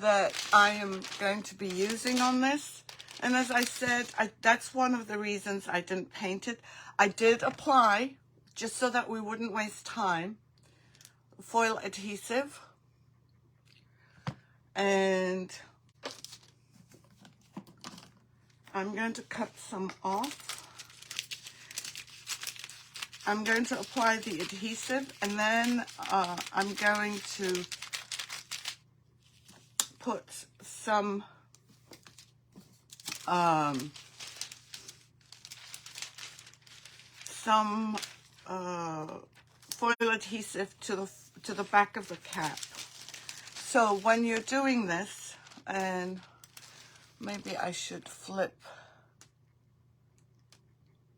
that I am going to be using on this. And as I said, that's one of the reasons I didn't paint it. I did apply, just so that we wouldn't waste time, foil adhesive. And I'm going to cut some off. I'm going to apply the adhesive, and then I'm going to put some foil adhesive to the back of the cap. So when you're doing this, and maybe I should flip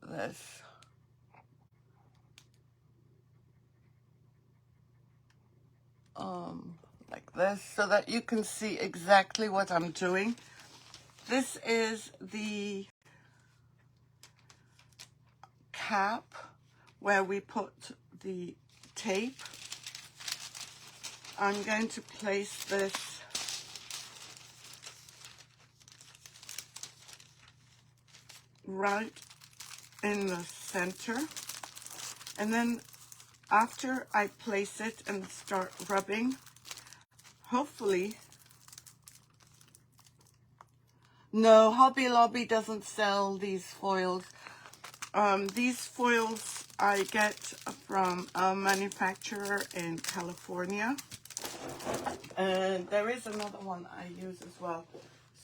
this. Like this, so that you can see exactly what I'm doing. This is the cap where we put the tape. I'm going to place this right in the center, and then after I place it and start rubbing, hopefully, no, Hobby Lobby doesn't sell these foils. These foils I get from a manufacturer in California. And there is another one I use as well.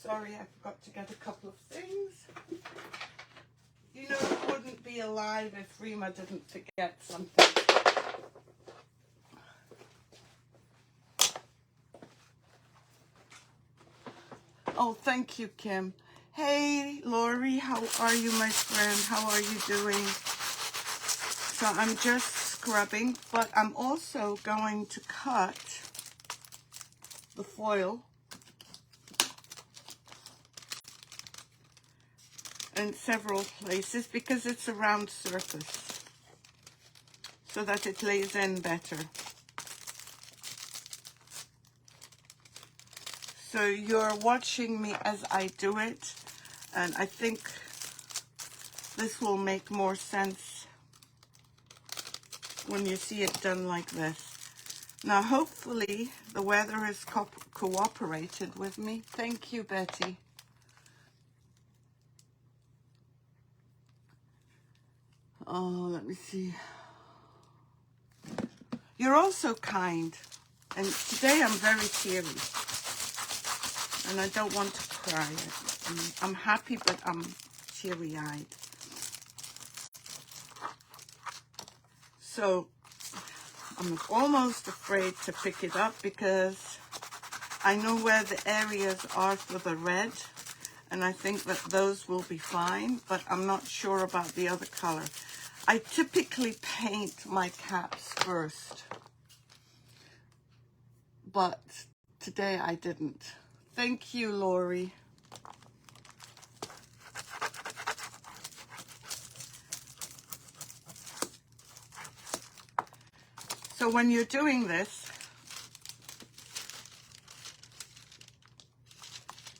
Sorry, I forgot to get a couple of things. You know, it wouldn't be alive if Rima didn't forget something. Oh, thank you, Kim. Hey, Lori, how are you, my friend? How are you doing? So I'm just scrubbing, but I'm also going to cut the foil in several places because it's a round surface, so that it lays in better. So you're watching me as I do it, and I think this will make more sense when you see it done like this. Now, hopefully the weather has cooperated with me. Thank you, Betty. Oh, let me see. You're also kind, and today I'm very teary. And I don't want to cry. I'm happy, but I'm teary-eyed. So I'm almost afraid to pick it up because I know where the areas are for the red, and I think that those will be fine, but I'm not sure about the other color. I typically paint my caps first, but today I didn't. Thank you, Lori. So when you're doing this,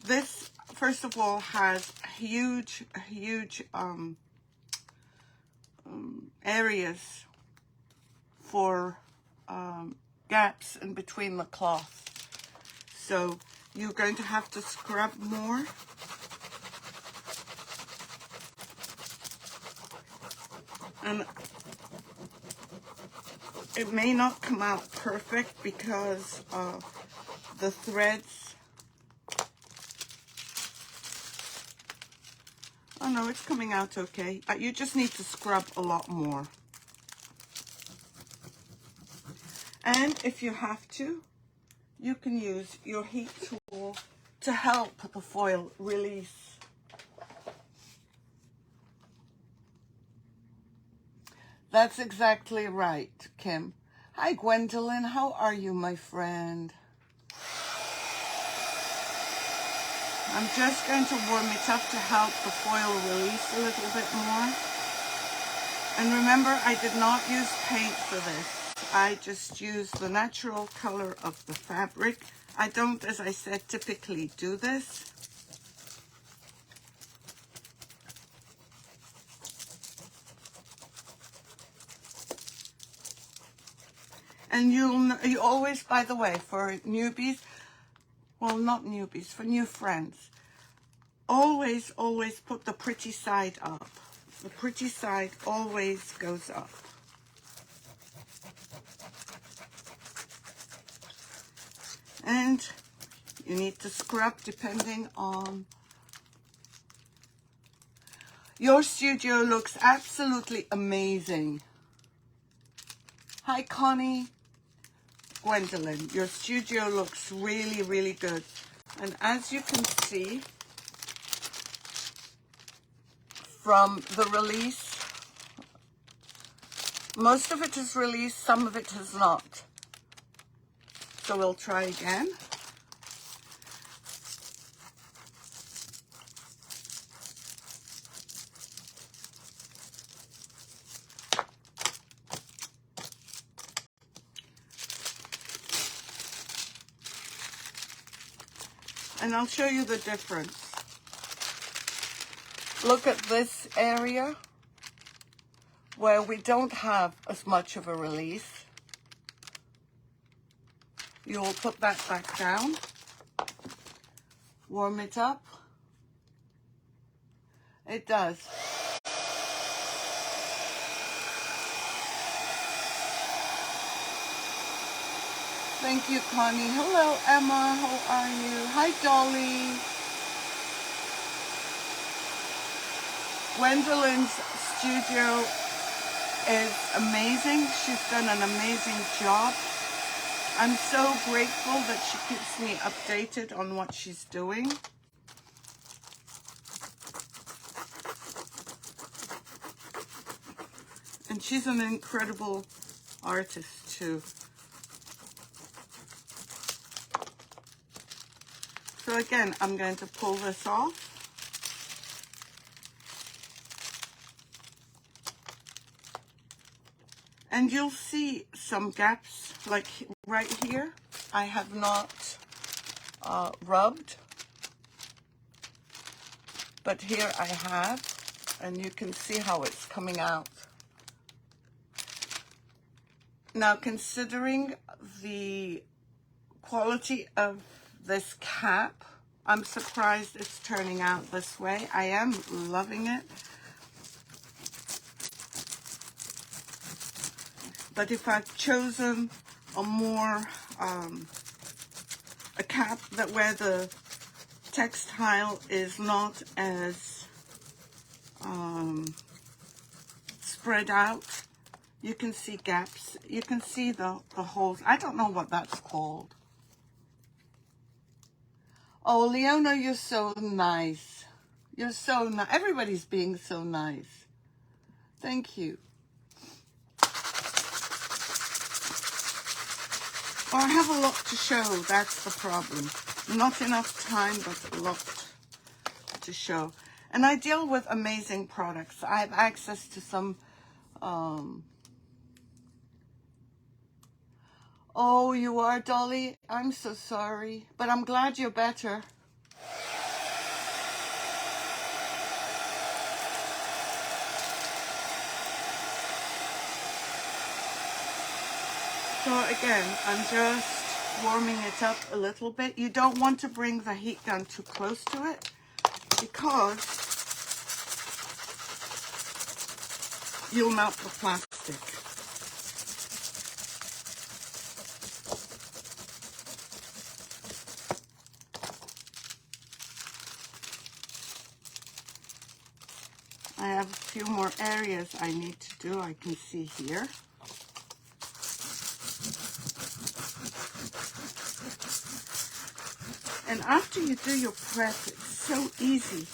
this first of all has huge areas for gaps in between the cloth. So you're going to have to scrub more. And it may not come out perfect because the threads. Oh no, it's coming out okay. You just need to scrub a lot more. And if you have to, you can use your heat tool to help the foil release. That's exactly right, Kim. Hi, Gwendolyn. How are you, my friend? I'm just going to warm it up to help the foil release a little bit more. And remember, I did not use paint for this. I just used the natural color of the fabric. I don't, as I said, typically do this. And you always, by the way, for newbies, well, not newbies, for new friends, always put the pretty side up. The pretty side always goes up. And you need to scrub depending on. Your studio looks absolutely amazing. Hi, Connie. Gwendolyn, your studio looks really, really good. And as you can see from the release, most of it is released, some of it is not. So we'll try again. And I'll show you the difference. Look at this area where we don't have as much of a release. You will put that back down, warm it up. It does. Thank you, Connie. Hello, Emma. How are you? Hi, Dolly. Gwendolyn's studio is amazing. She's done an amazing job. I'm so grateful that she keeps me updated on what she's doing. And she's an incredible artist too. So again, I'm going to pull this off. And you'll see some gaps, like right here. I have not rubbed, but here I have, and you can see how it's coming out. Now, considering the quality of this cap, I'm surprised it's turning out this way. I am loving it. But if I've chosen a more, a cap that where the textile is not as spread out, you can see gaps. You can see the holes. I don't know what that's called. Oh, Leona, you're so nice. You're so nice. Everybody's being so nice. Thank you. Well, I have a lot to show, that's the problem. Not enough time, but a lot to show. And I deal with amazing products. I have access to some, oh, you are, Dolly? I'm so sorry, but I'm glad you're better. So again, I'm just warming it up a little bit. You don't want to bring the heat gun too close to it because you'll melt the plastic. I have a few more areas I need to do. I can see here. And after you do your prep, it's so easy.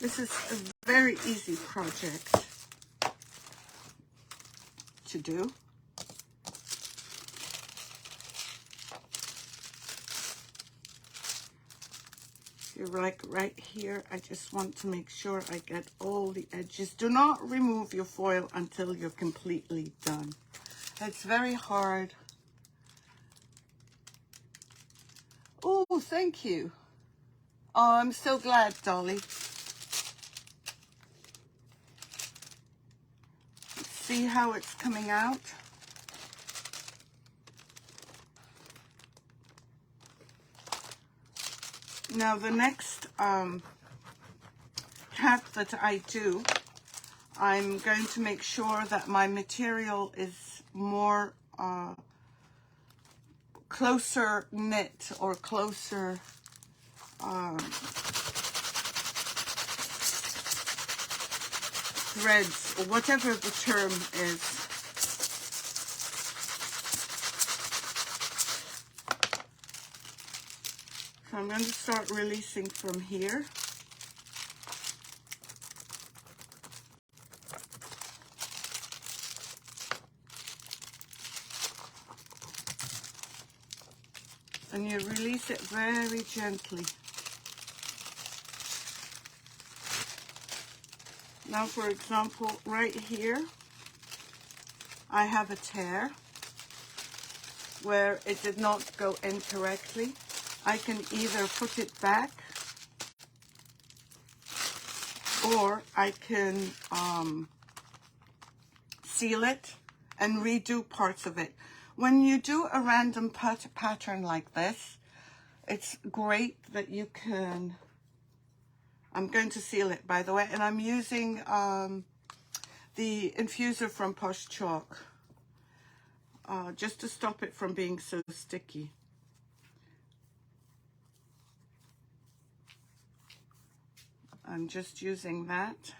This is a very easy project to do. You're like right here. I just want to make sure I get all the edges. Do not remove your foil until you're completely done. It's very hard. Oh, thank you. Oh, I'm so glad, Dolly. See how it's coming out? Now the next cap that I do, I'm going to make sure that my material is more closer knit or closer threads, or whatever the term is. So I'm going to start releasing from here. And you release it very gently. Now, for example, right here, I have a tear where it did not go in correctly. I can either put it back or I can seal it and redo parts of it. When you do a random pattern like this, it's great that you can, I'm going to seal it, by the way, and I'm using the infuser from Posh Chalk just to stop it from being so sticky. I'm just using that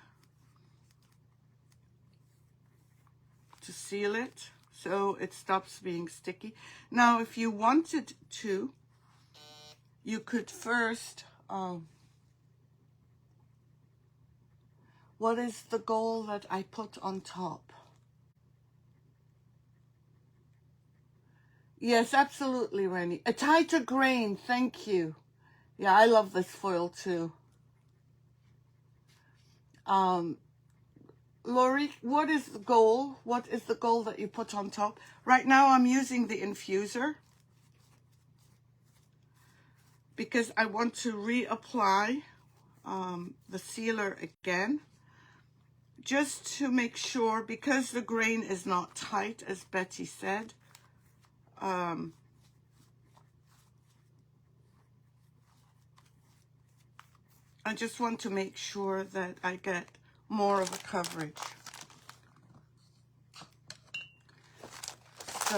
to seal it so it stops being sticky. Now, if you wanted to, you could first, what is the goal that I put on top? Yes, absolutely, Rennie. A tighter grain, thank you. Yeah, I love this foil too. Lori, what is the goal? What is the goal that you put on top? Right now I'm using the infuser because I want to reapply the sealer again, just to make sure, because the grain is not tight, as Betty said. I just want to make sure that I get more of a coverage. So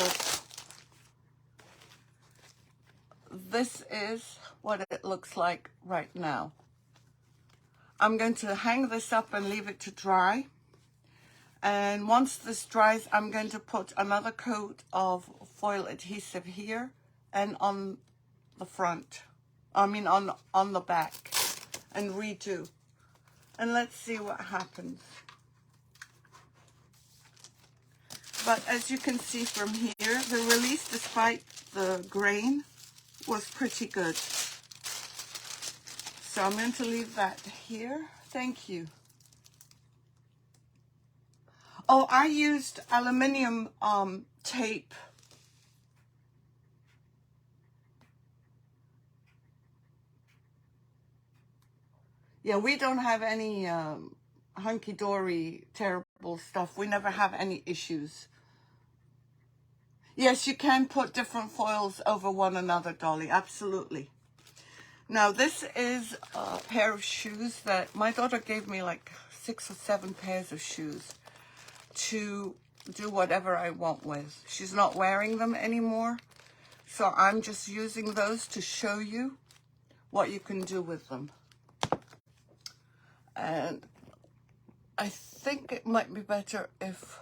this is what it looks like right now. I'm going to hang this up and leave it to dry. And once this dries, I'm going to put another coat of foil adhesive here and on the front. I mean on the back, and redo. And let's see what happens. But as you can see from here, the release, despite the grain, was pretty good. So I'm going to leave that here. Thank you. Oh, I used aluminium tape. Yeah, we don't have any hunky-dory, terrible stuff. We never have any issues. Yes, you can put different foils over one another, Dolly, absolutely. Now, this is a pair of shoes that my daughter gave me, like 6 or 7 pairs of shoes to do whatever I want with. She's not wearing them anymore, so I'm just using those to show you what you can do with them. And I think it might be better if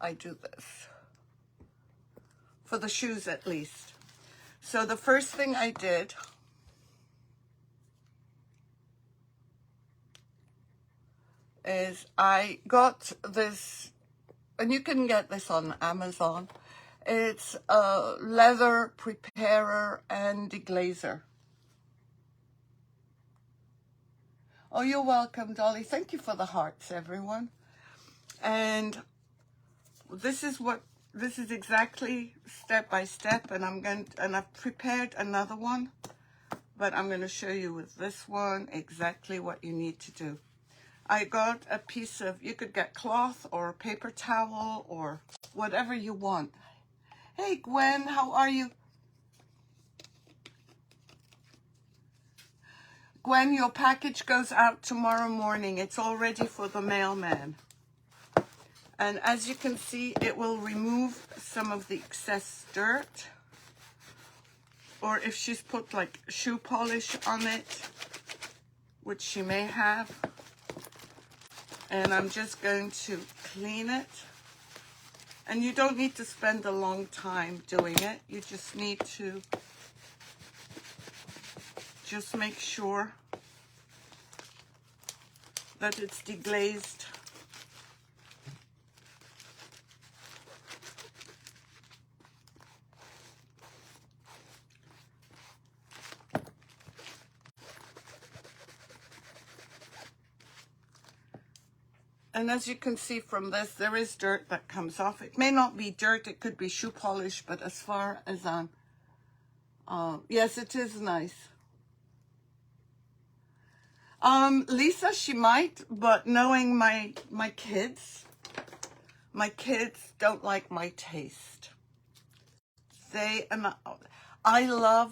I do this, for the shoes at least. So the first thing I did is I got this, and you can get this on Amazon. It's a leather preparer and deglazer. Oh, you're welcome, Dolly. Thank you for the hearts, everyone. And this is what this is exactly step by step, and I've prepared another one, but I'm going to show you with this one exactly what you need to do. I got a piece of, you could get cloth or paper towel or whatever you want. Hey Gwen, how are you? Gwen, your package goes out tomorrow morning. It's all ready for the mailman. And as you can see, it will remove some of the excess dirt. Or if she's put like shoe polish on it, which she may have. And I'm just going to clean it. And you don't need to spend a long time doing it. You just need to just make sure that it's deglazed. And as you can see from this, there is dirt that comes off. It may not be dirt, it could be shoe polish, but as far as yes, it is nice. Lisa, she might, but knowing my kids don't like my taste. I love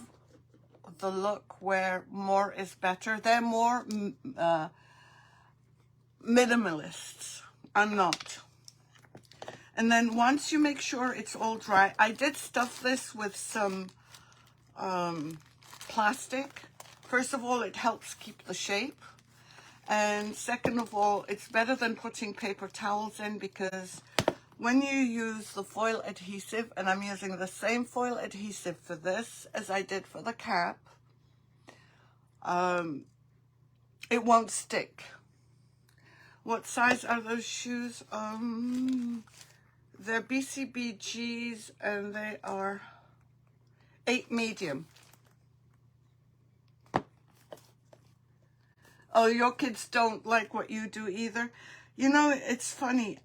the look where more is better. They're more minimalists. I'm not. And then once you make sure it's all dry, I did stuff this with some plastic. First of all, it helps keep the shape. And second of all, it's better than putting paper towels in, because when you use the foil adhesive, and I'm using the same foil adhesive for this as I did for the cap, it won't stick. What size are those shoes? They're BCBGs and they are 8 medium. Oh, your kids don't like what you do either. You know, it's funny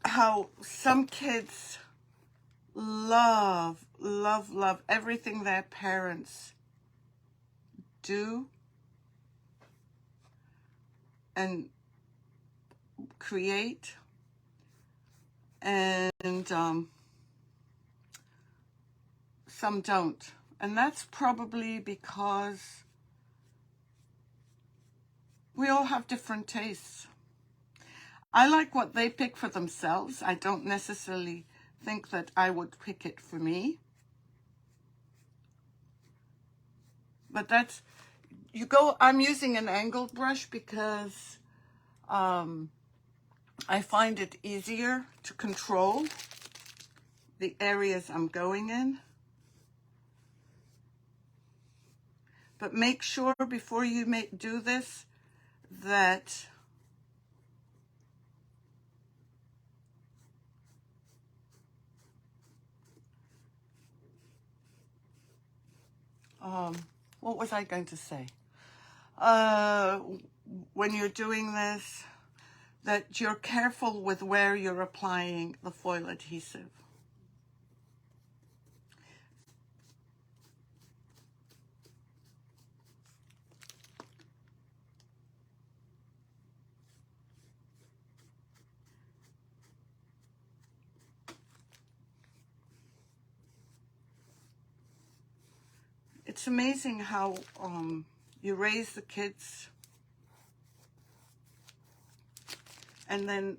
how some kids love everything their parents do and create, and some don't. And that's probably because we all have different tastes. I like what they pick for themselves. I don't necessarily think that I would pick it for me. But that's, I'm using an angled brush because I find it easier to control the areas I'm going in. But make sure before you do this that what was I going to say? When you're doing this, that you're careful with where you're applying the foil adhesive. It's amazing how you raise the kids and then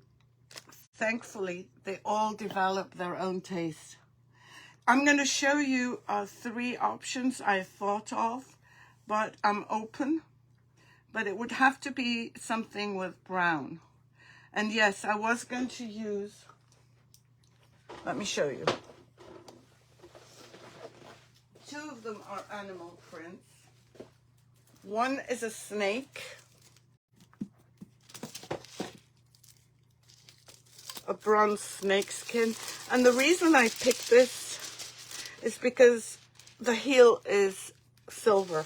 thankfully they all develop their own taste. I'm going to show you 3 options I thought of, but I'm open. But it would have to be something with brown. And yes, I was going to use, let me show you. 2 of them are animal prints. One is a snake, a bronze snake skin. And the reason I picked this is because the heel is silver.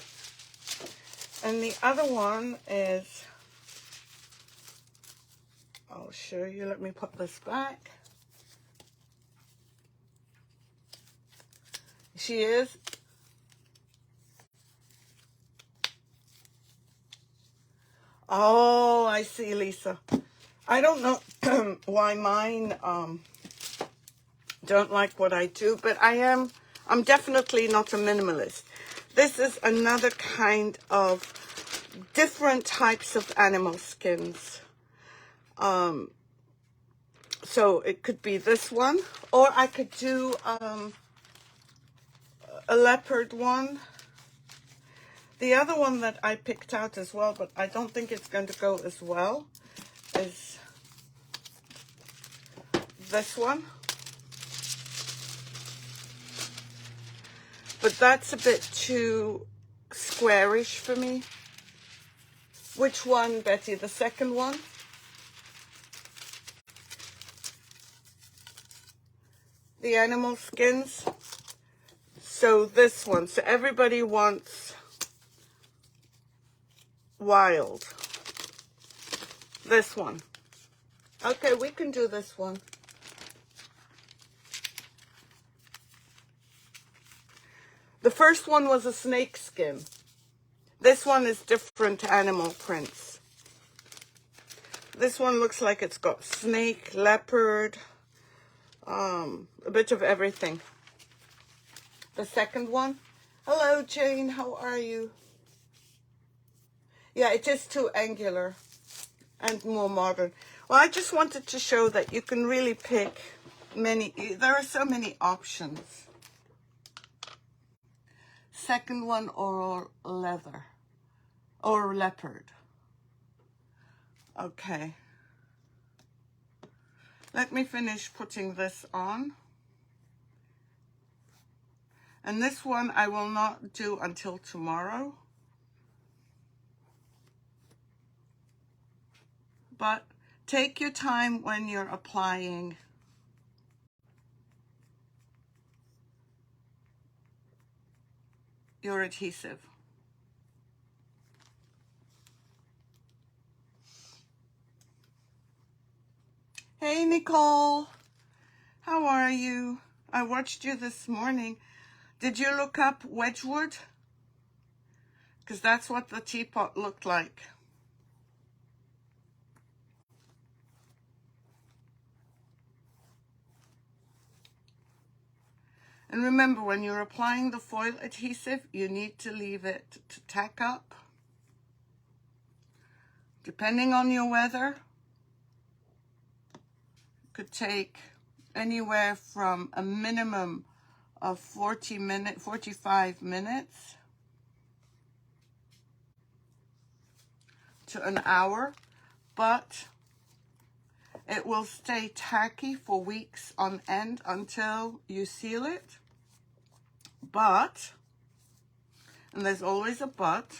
And the other one is, I'll show you, let me put this back. She is. Oh, I see, Lisa. I don't know why mine don't like what I do, but I'm definitely not a minimalist. This is another kind of different types of animal skins. So it could be this one, or I could do a leopard one. The other one that I picked out as well, but I don't think it's going to go as well, is this one. But that's a bit too squarish for me. Which one, Betty? The second one? The animal skins? So this one. So everybody wants wild. This one. Okay, we can do this one. The first one was a snake skin. This one is different animal prints. This one looks like it's got snake, leopard, a bit of everything. The second one. Hello, Jane. How are you? Yeah, it is too angular and more modern. Well, I just wanted to show that you can really pick many. There are so many options. Second one, or leather or leopard. Okay. Let me finish putting this on. And this one I will not do until tomorrow. But take your time when you're applying your adhesive. Hey, Nicole. How are you? I watched you this morning. Did you look up Wedgwood? Because that's what the teapot looked like. And remember, when you're applying the foil adhesive, you need to leave it to tack up. Depending on your weather, it could take anywhere from a minimum of 45 minutes to an hour, but it will stay tacky for weeks on end until you seal it. But, and there's always a but,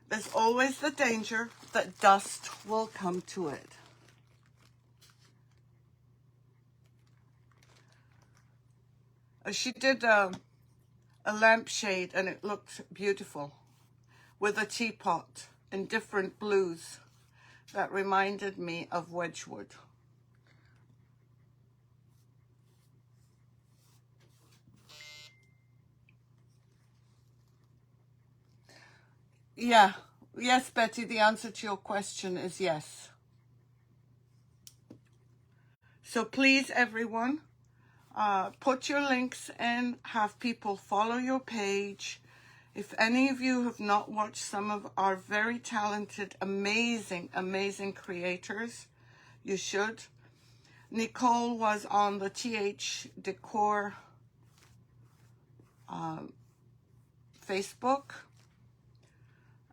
there's always the danger that dust will come to it. She did a lampshade and it looked beautiful with a teapot in different blues. That reminded me of Wedgwood. Yeah, yes, Betty, the answer to your question is yes. So please, everyone, put your links in, have people follow your page. If any of you have not watched some of our very talented, amazing, amazing creators, you should. Nicole was on the TH Decor Facebook,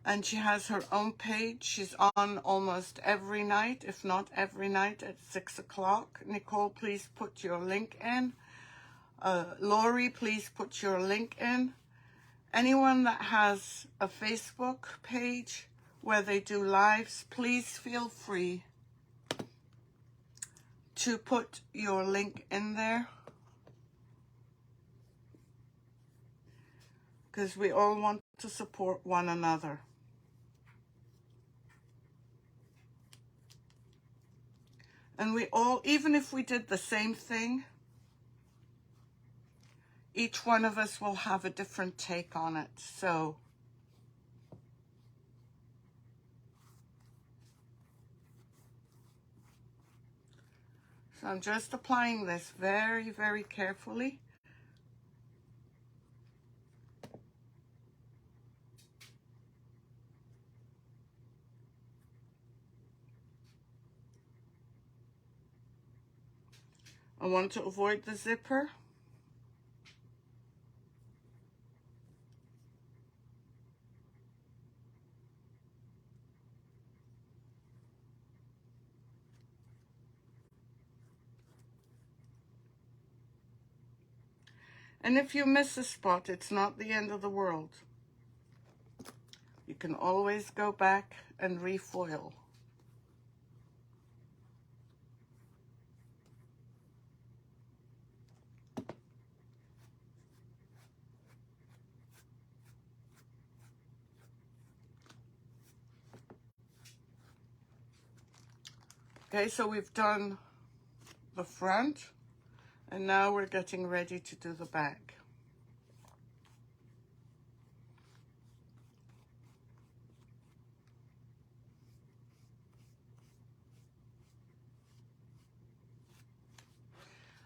and she has her own page. She's on almost every night, if not every night, at 6 o'clock. Nicole, please put your link in. Lori, please put your link in. Anyone that has a Facebook page where they do lives, please feel free to put your link in there, because we all want to support one another. And we all, even if we did the same thing, each one of us will have a different take on it. So I'm just applying this very, very carefully. I want to avoid the zipper. And if you miss a spot, it's not the end of the world. You can always go back and refoil. Okay, so we've done the front, and now we're getting ready to do the back.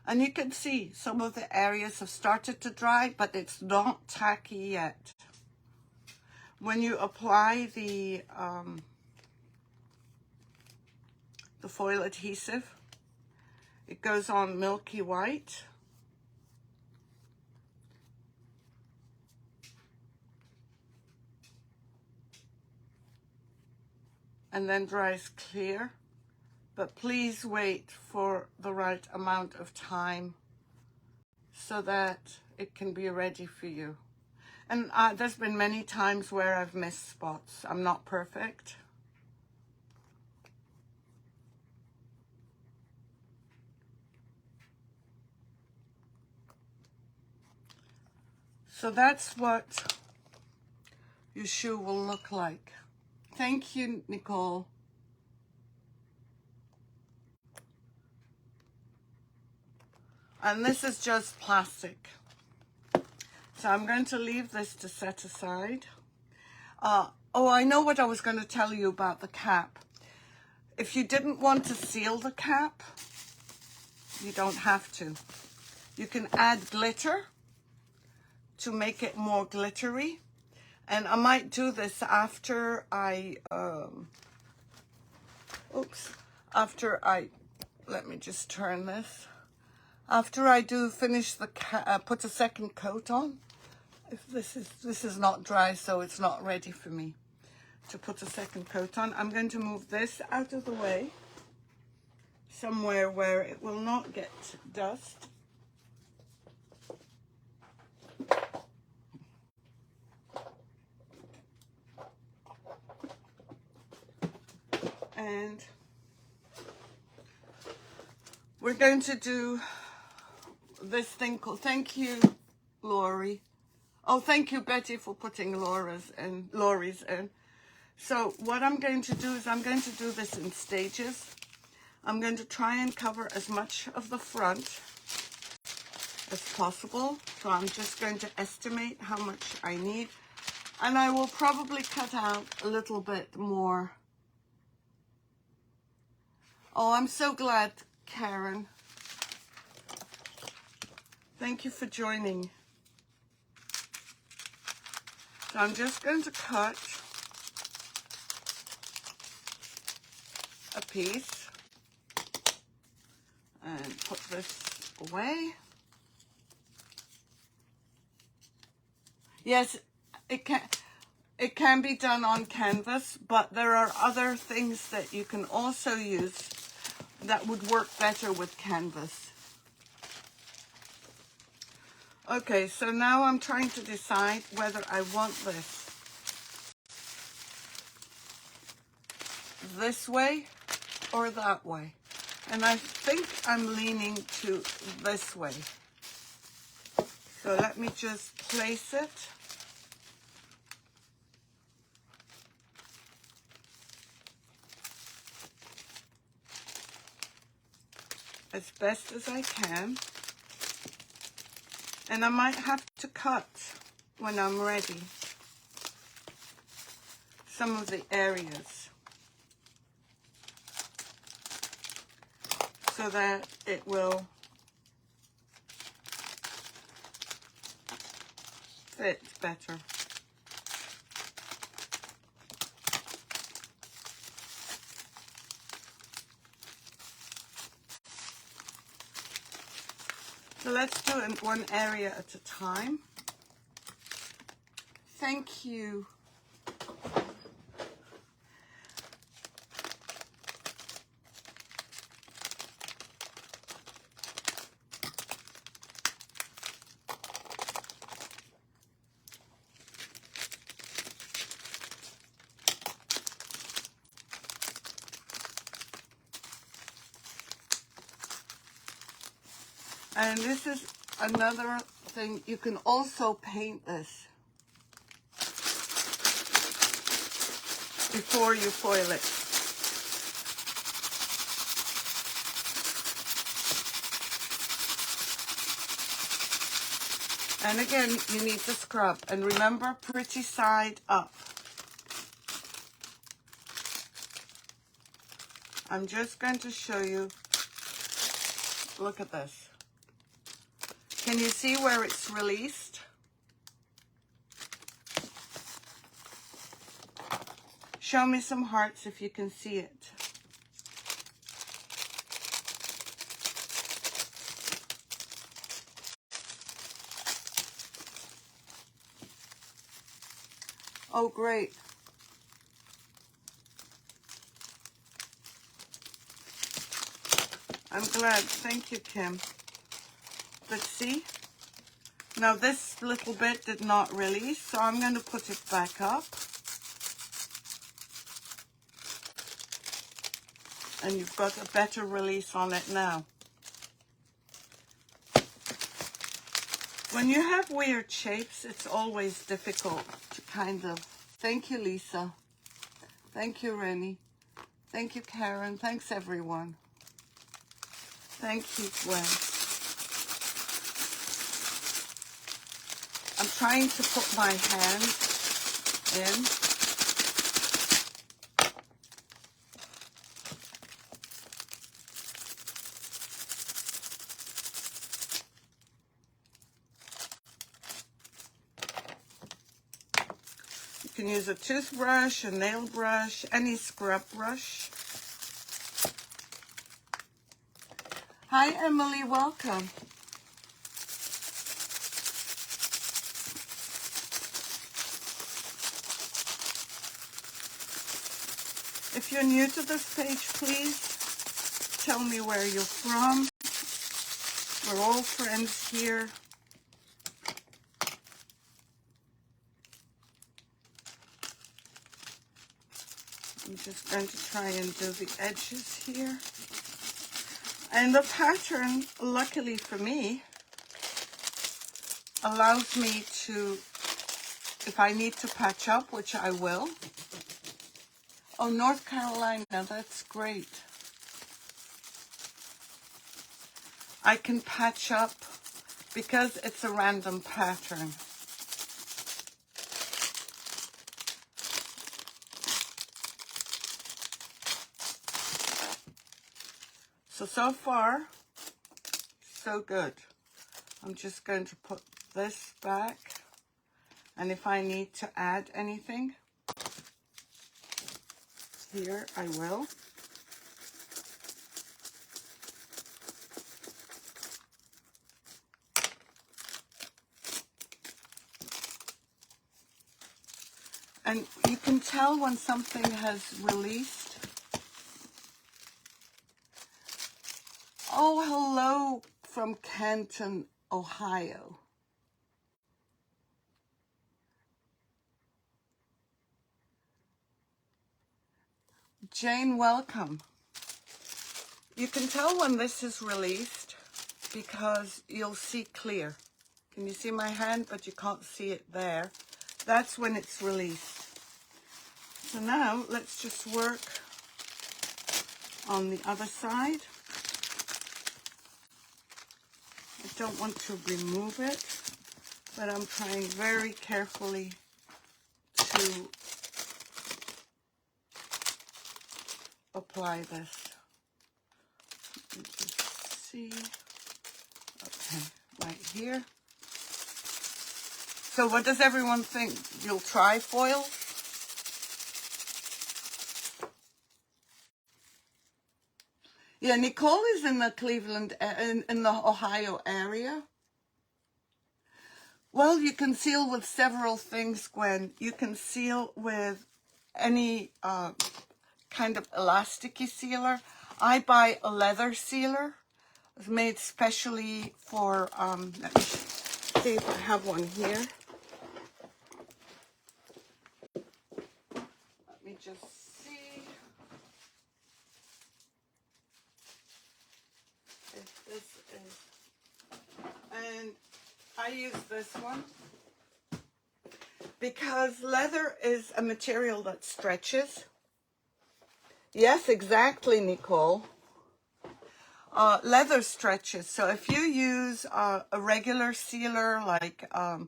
And you can see some of the areas have started to dry, but it's not tacky yet. When you apply the foil adhesive, it goes on milky white. And then dries clear. But please wait for the right amount of time so that it can be ready for you. And there's been many times where I've missed spots. I'm not perfect. So that's what your shoe will look like. Thank you, Nicole. And this is just plastic. So I'm going to leave this to set aside. Oh, I know what I was going to tell you about the cap. If you didn't want to seal the cap, you don't have to. You can add glitter to make it more glittery. And I might do this after I, let me just turn this. After I do finish the, put a second coat on. If this is not dry, so it's not ready for me to put a second coat on. I'm going to move this out of the way, somewhere where it will not get dust. And we're going to do this thing called, thank you, Lori. Oh, thank you, Betty, for putting Laura's and Lori's in. So what I'm going to do is I'm going to do this in stages. I'm going to try and cover as much of the front as possible. So I'm just going to estimate how much I need. And I will probably cut out a little bit more. Oh, I'm so glad, Karen. Thank you for joining. So I'm just going to cut a piece and put this away. Yes, it can be done on canvas, but there are other things that you can also use that would work better with canvas. Okay, so now I'm trying to decide whether I want this way or that way. And I think I'm leaning to this way. So let me just place it. As best as I can. And I might have to cut when I'm ready some of the areas so that it will fit better. So let's do it one area at a time. Thank you. And this is another thing, you can also paint this before you foil it. And again, you need to scrub. And remember, pretty side up. I'm just going to show you, look at this. Can you see where it's released? Show me some hearts if you can see it. Oh, great. I'm glad. Thank you, Kim. But see, now this little bit did not release, so I'm going to put it back up. And you've got a better release on it now. When you have weird shapes, it's always difficult to kind of... Thank you, Lisa. Thank you, Rennie. Thank you, Karen. Thanks, everyone. Thank you, Gwen. I'm trying to put my hand in. You can use a toothbrush, a nail brush, any scrub brush. Hi, Emily, welcome. If you're new to this page, please tell me where you're from. We're all friends here. I'm just going to try and do the edges here. And the pattern, luckily for me, allows me to, if I need to patch up, which I will. Oh, North Carolina, that's great. I can patch up because it's a random pattern. So far, so good. I'm just going to put this back, and if I need to add anything here, I will. And you can tell when something has released. Oh, hello from Canton, Ohio. Jane, welcome. You can tell when this is released because you'll see clear. Can you see my hand? But you can't see it there. That's when it's released. So now let's just work on the other side. I don't want to remove it. but I'm trying very carefully to apply this. Let me just see. Okay, right here. So what does everyone think? You'll try foil? Yeah, Nicole is in the Cleveland, in the Ohio area. Well, you can seal with several things, Gwen. You can seal with any kind of elasticy sealer. I buy a leather sealer. It's made specially for, let me see if I have one here. Let me just see if this is, and I use this one because leather is a material that stretches. Yes, exactly, Nicole. Leather stretches. So if you use a regular sealer like the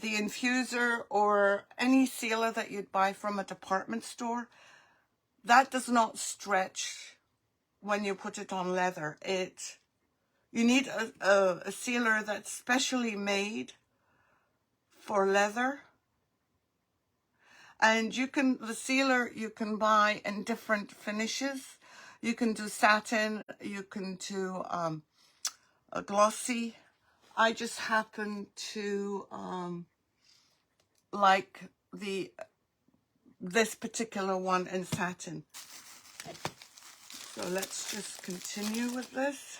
infuser or any sealer that you'd buy from a department store, that does not stretch when you put it on leather. You need a sealer that's specially made for leather. And the sealer you can buy in different finishes. You can do satin, you can do a glossy. I just happen to like this particular one in satin. So let's just continue with this.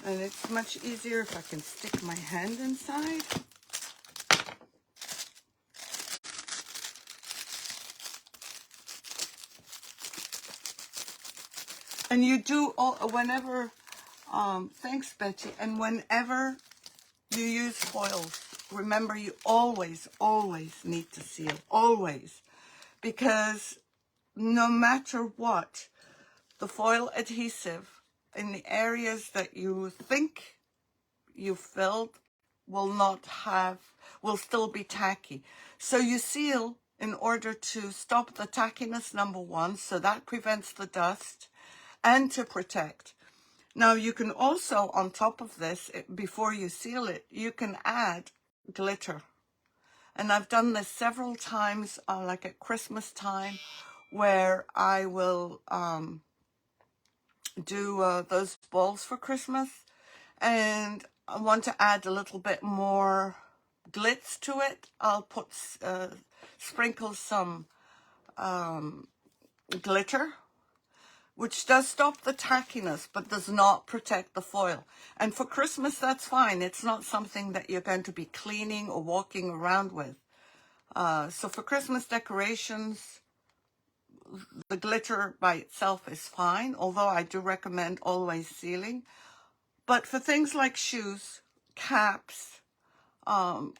And it's much easier if I can stick my hand inside. And you do whenever, thanks Betty, and whenever you use foils, remember you always, always need to seal, always. Because no matter what, the foil adhesive in the areas that you think you filled will still be tacky. So you seal in order to stop the tackiness, number one, so that prevents the dust, and to protect. Now you can also, on top of this, before you seal it, you can add glitter. And I've done this several times, like at Christmas time, where I will do those balls for Christmas, and I want to add a little bit more glitz to it. I'll sprinkle some glitter, which does stop the tackiness, but does not protect the foil. And for Christmas, that's fine. It's not something that you're going to be cleaning or walking around with. So for Christmas decorations, the glitter by itself is fine, although I do recommend always sealing. But for things like shoes, caps,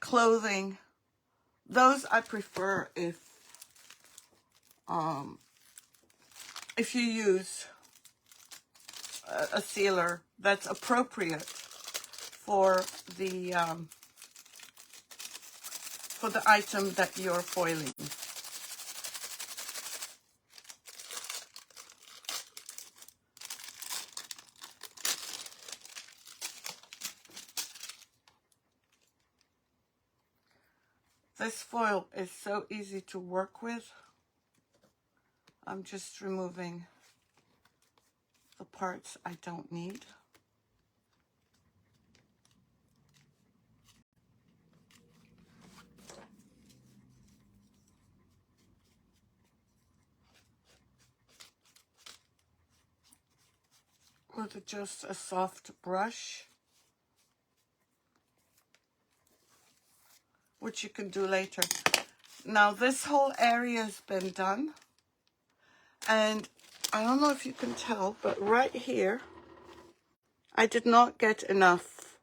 clothing, those I prefer if you use a sealer that's appropriate for the item that you're foiling. This foil is so easy to work with. I'm just removing the parts I don't need. With just a soft brush, which you can do later. Now this whole area has been done, and I don't know if you can tell, but right here I did not get enough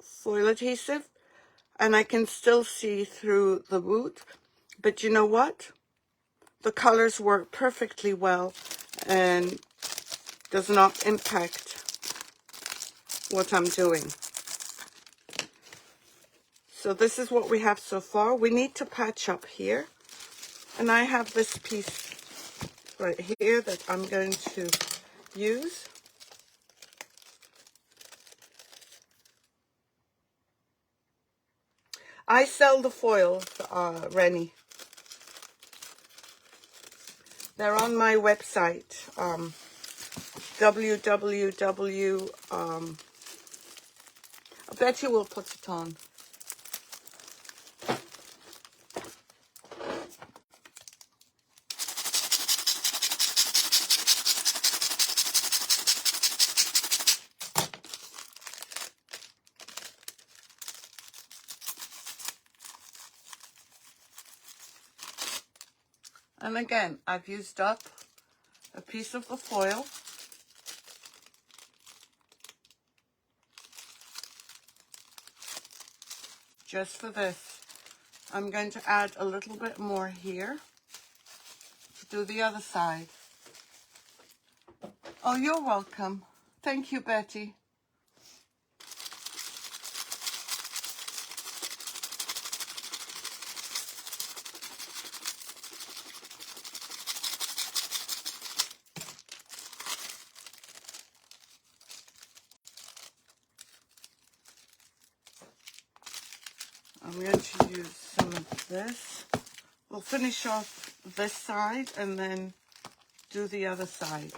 foil adhesive, and I can still see through the boot. But you know what? The colors work perfectly well and does not impact what I'm doing. So this is what we have so far. We need to patch up here. And I have this piece right here that I'm going to use. I sell the foils, Rennie. They're on my website, www. I bet you will put it on. And again, I've used up a piece of the foil. Just for this. I'm going to add a little bit more here to do the other side. Oh, you're welcome. Thank you, Betty. I'm going to use some of this. We'll finish off this side and then do the other side.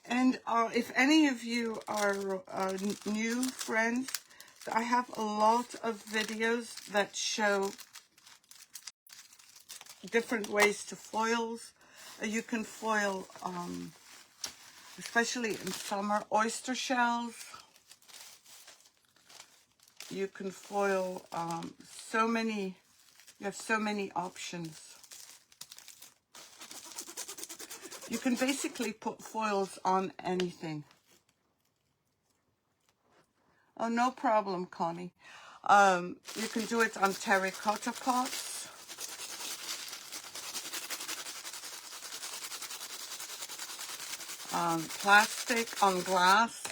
And if any of you are new friends, I have a lot of videos that show different ways to foils. You can foil, especially in summer, oyster shells. You can foil you have so many options. You can basically put foils on anything. Oh, no problem, Connie. You can do it on terracotta pots. Plastic, on glass.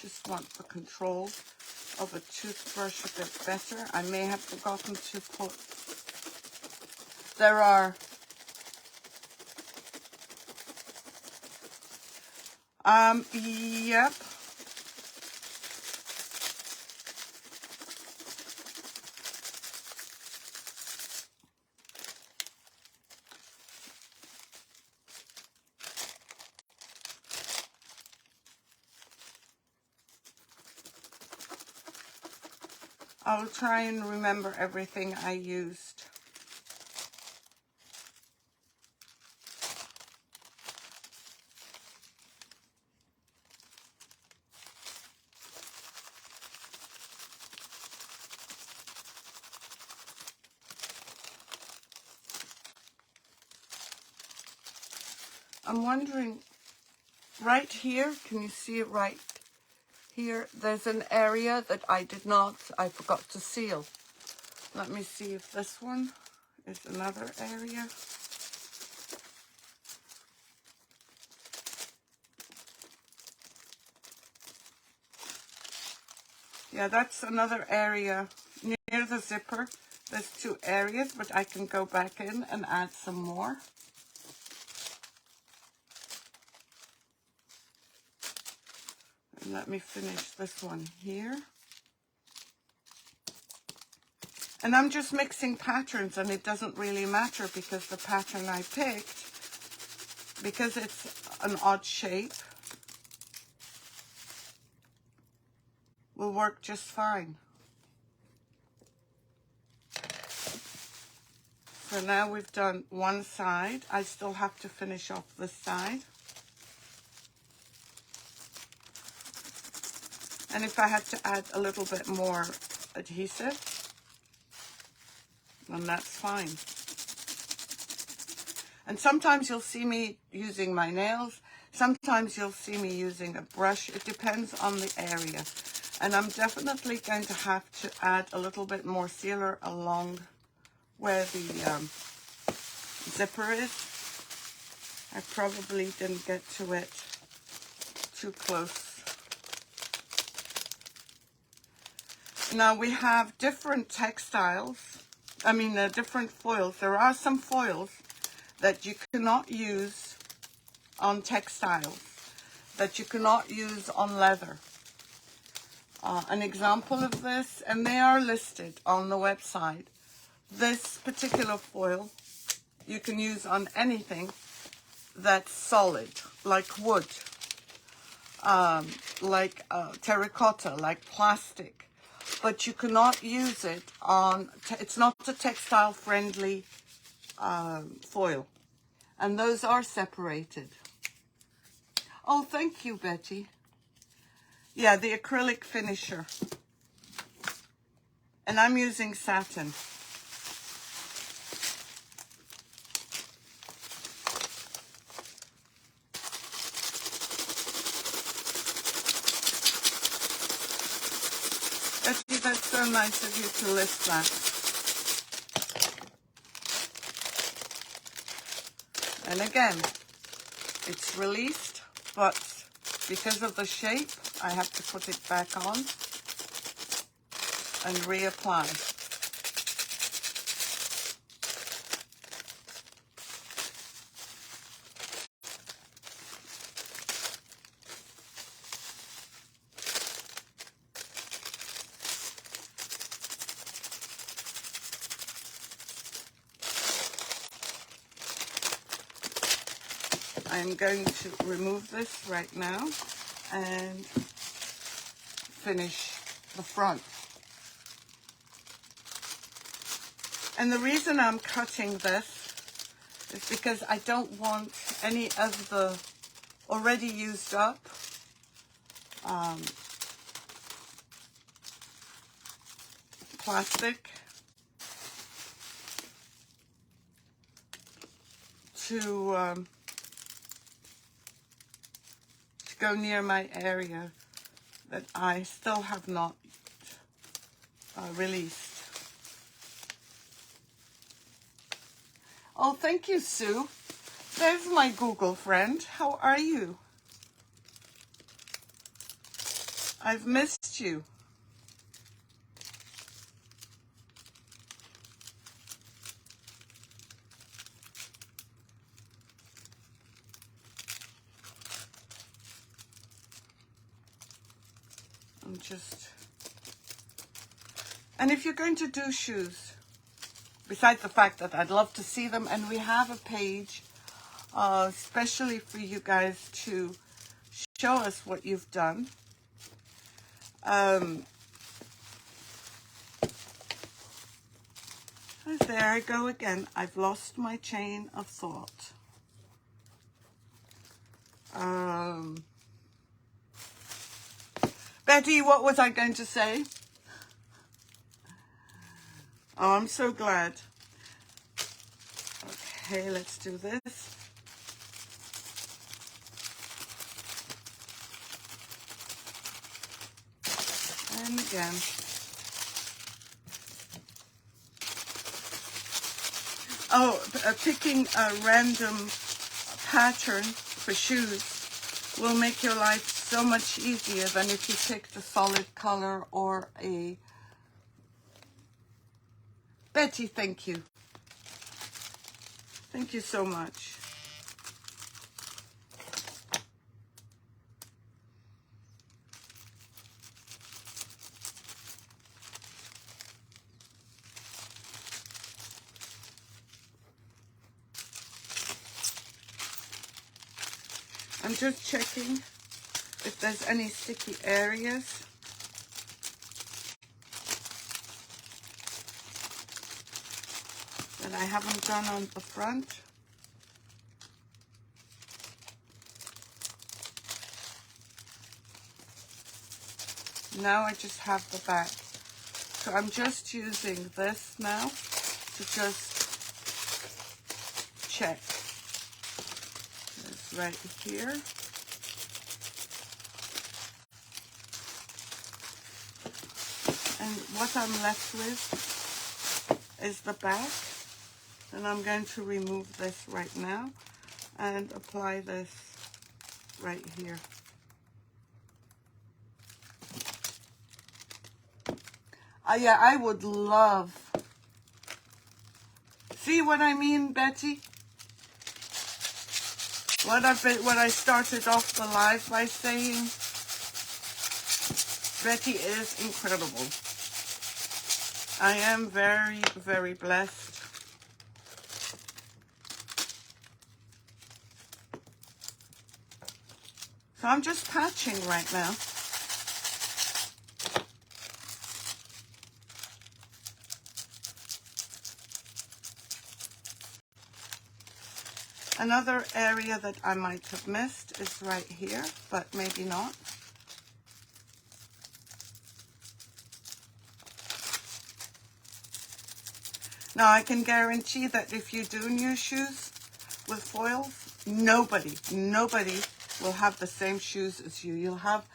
Just want the control of a toothbrush a bit better. I may have forgotten to put, there are yep. I'll try and remember everything I used. I'm wondering, right here, can you see it right here? There's an area that I forgot to seal. Let me see if this one is another area. Yeah, that's another area near the zipper. There's two areas, but I can go back in and add some more. And let me finish this one here. And I'm just mixing patterns, and it doesn't really matter because the pattern I picked, because it's an odd shape, will work just fine. So now we've done one side. I still have to finish off this side. And if I had to add a little bit more adhesive, then that's fine. And sometimes you'll see me using my nails. Sometimes you'll see me using a brush. It depends on the area. And I'm definitely going to have to add a little bit more sealer along where the zipper is. I probably didn't get to it too close. Now we have different textiles, different foils. There are some foils that you cannot use on textiles, that you cannot use on leather. An example of this, and they are listed on the website. This particular foil you can use on anything that's solid, like wood, like terracotta, like plastic. But you cannot use it on, it's not a textile friendly foil. And those are separated. Oh, thank you, Betty. Yeah, the acrylic finisher. And I'm using satin. Betty, that's so nice of you to list that. And again, it's released, but because of the shape, I have to put it back on and reapply. I'm going to remove this right now and finish the front. And the reason I'm cutting this is because I don't want any of the already used up plastic to go near my area that I still have not released. Oh, thank you, Sue. There's my Google friend. How are you? I've missed you. And if you're going to do shoes, besides the fact that I'd love to see them, and we have a page especially for you guys to show us what you've done. There I go again. I've lost my chain of thought. Betty, what was I going to say? Oh, I'm so glad. Okay, let's do this. And again. Oh, picking a random pattern for shoes will make your life so much easier than if you picked a solid color or a... Betty, thank you. Thank you so much. I'm just checking if there's any sticky areas. That I haven't done on the front. Now I just have the back. So I'm just using this now to just check. It's right here. And what I'm left with is the back. And I'm going to remove this right now and apply this right here. Yeah, I would love. See what I mean, Betty? What I started off the live by saying, Betty is incredible. I am very, very blessed. So I'm just patching right now. Another area that I might have missed is right here, but maybe not. Now I can guarantee that if you do new shoes with foils, nobody will have the same shoes as you. You'll have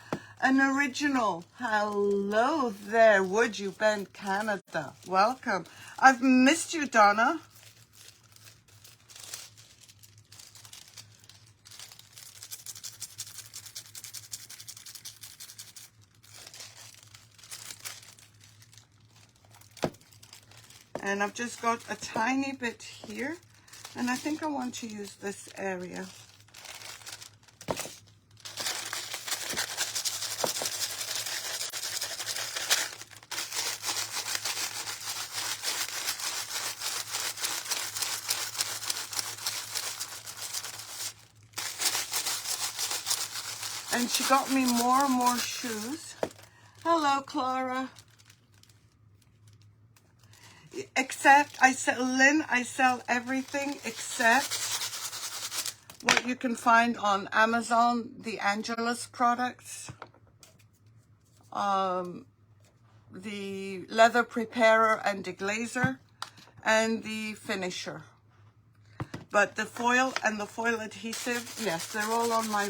an original. Hello there, Would You Bend Canada. Welcome. I've missed you, Donna. And I've just got a tiny bit here, and I think I want to use this area. And she got me more and more shoes. Hello, Clara. Except, I sell everything except what you can find on Amazon, the Angelus products, the Leather Preparer and Deglazer, and the Finisher. But the foil and the foil adhesive, yes, they're all on my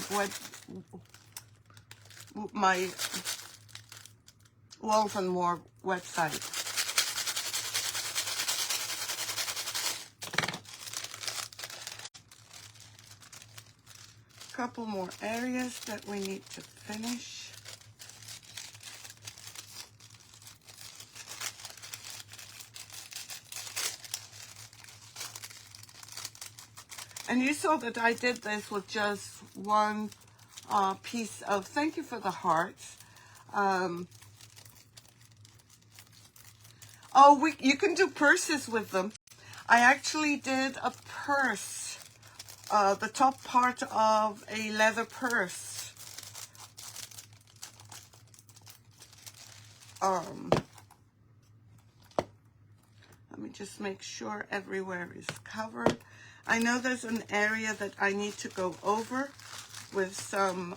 Woven More website. Couple more areas that we need to finish. And you saw that I did this with just one piece of, thank you for the hearts. You can do purses with them. I actually did a purse. The top part of a leather purse. Let me just make sure everywhere is covered. I know there's an area that I need to go over with some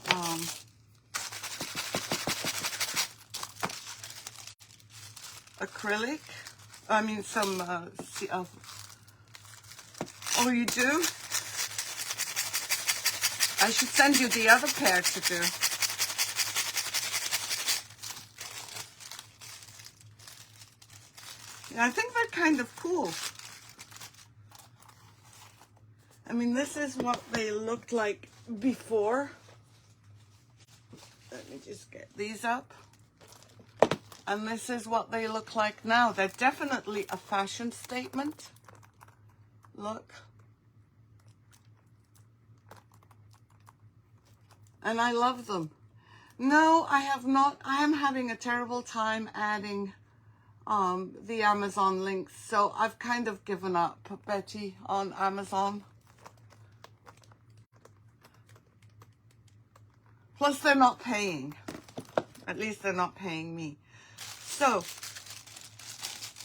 acrylic. I mean some, oh, you do? I should send you the other pair to do. Yeah, I think they're kind of cool. I mean, this is what they looked like before. Let me just get these up. And this is what they look like now. They're definitely a fashion statement. Look. And I love them. No, I have not. I am having a terrible time adding the Amazon links. So I've kind of given up, Betty, on Amazon. Plus, they're not paying. At least they're not paying me. So,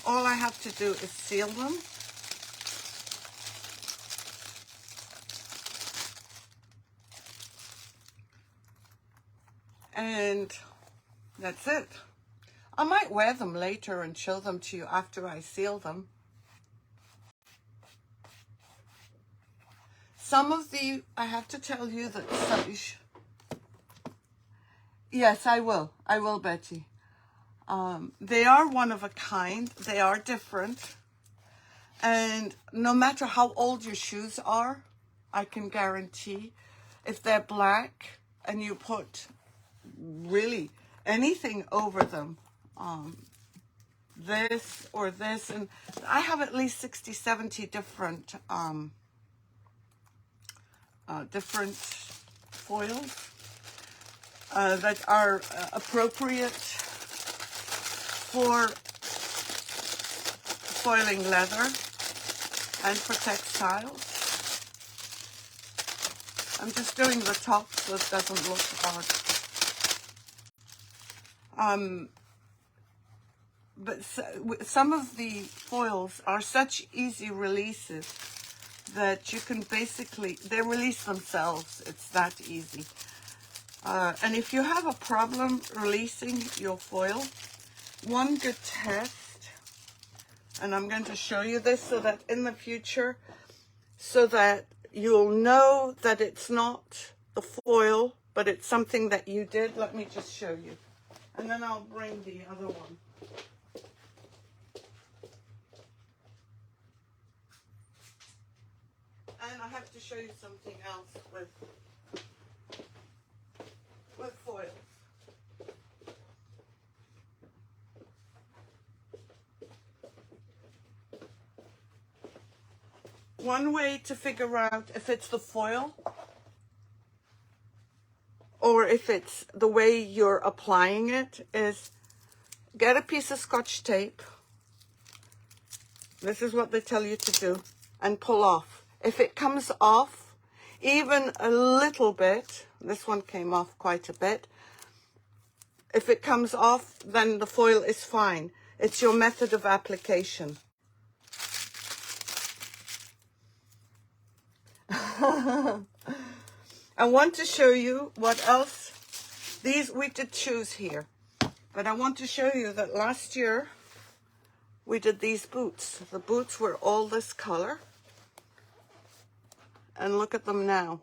all I have to do is seal them. And that's it. I might wear them later and show them to you after I seal them. Some of the, I have to tell you that some, yes, I will, Betty. They are one of a kind. They are different. And no matter how old your shoes are, I can guarantee if they're black and you put really anything over them, this or this, and I have at least 60, 70 different different foils that are appropriate for foiling leather and for textiles. I'm just doing the top so it doesn't look hard. But some of the foils are such easy releases that you can basically, they release themselves. It's that easy. And if you have a problem releasing your foil, one good test, and I'm going to show you this so that in the future, so that you'll know that it's not the foil, but it's something that you did. Let me just show you. And then I'll bring the other one. And I have to show you something else with foils. One way to figure out if it's the foil or if it's the way you're applying it is get a piece of Scotch tape. This is what they tell you to do, and pull off. If it comes off even a little bit, this one came off quite a bit. If it comes off, then the foil is fine. It's your method of application. I want to show you what else. These we did shoes here, but I want to show you that last year we did these boots. The boots were all this color, and look at them now.